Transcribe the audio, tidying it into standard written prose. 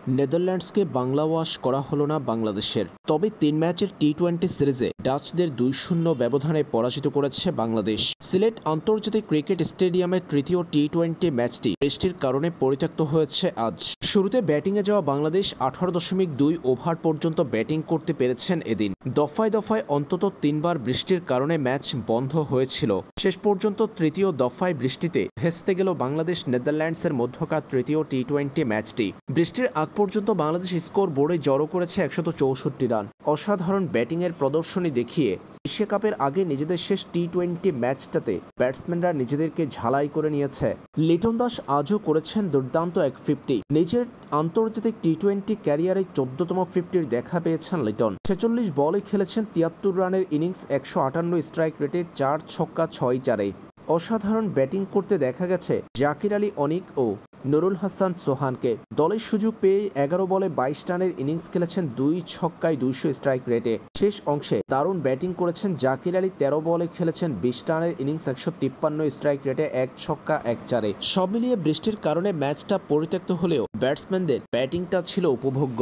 নেদারল্যান্ডসকে Bangla wash করা হলো না বাংলাদেশের। তবে ৩ ম্যাচের টি-২০ সিরিজে ডাচদের ২-০ ব্যবধানে পরাজিত করেছে বাংলাদেশ। সিলেট আন্তর্জাতিক ক্রিকেট স্টেডিয়ামের তৃতীয় টি-২০ ম্যাচটি বৃষ্টির কারণে পরিত্যক্ত হয়েছে আজ। শুরুতে ব্যাটিংয়ে যাওয়া বাংলাদেশ ১৮.২ ওভার পর্যন্ত ব্যাটিং করতে পেরেছেন এদিন। দফায় দফায় অন্তত ৩বার বৃষ্টির কারণে ম্যাচ বন্ধ হয়েছিল। শেষ পর্যন্ত তৃতীয় দফায় বৃষ্টিতে ভেস্তে গেল বাংলাদেশ নেদারল্যান্ডসের মধ্যকার তৃতীয় টি-২০ ম্যাচটি। বৃষ্টির আগ পর্যন্ত বাংলাদেশ স্কোর বোর্ডে জড়ো করেছে ১৬৪ রান। অসাধারণ ব্যাটিংয়ের প্রদর্শনী দেখিয়ে এশিয়া কাপের আগে নিজেদের শেষ টি-২০ ম্যাচটাতে ব্যাটসম্যানরা নিজেদেরকে ঝালাই করে নিয়েছে। লিটন দাস আজও করেছেন দুর্দান্ত এক 50। নিজের আন্তর্জাতিক টি-২০ ক্যারিয়ারে ১৪তম 50-র দেখা পেয়েছেন লিটন। ৪৬ বলে খেলেছেন ৭৩ রানের ইনিংস, ১৫৮ স্ট্রাইক রেটে ৪ ছক্কা ৬ চারে। অসাধারণ ব্যাটিং করতে দেখা গেছে জাকির আলী অনিক ও নুরুল হাসান সোহানকে। দলের সুযোগ পেয়ে ১১ বলে ২২ রানের ইনিংস খেলেছেন ২ ছক্কায় ২০০ স্ট্রাইক রেটে। শেষ অংশে দারুণ ব্যাটিং করেছেন জাকির আলী। ১৩ বলে খেলেছেন ২০ রানের ইনিংস, ১৫৩ স্ট্রাইক রেটে ১ ছক্কা ১ চারে। সব মিলিয়ে বৃষ্টির কারণে ম্যাচটা পরিত্যক্ত হলেও ব্যাটসম্যানদের ব্যাটিংটা ছিল উপভোগ্য।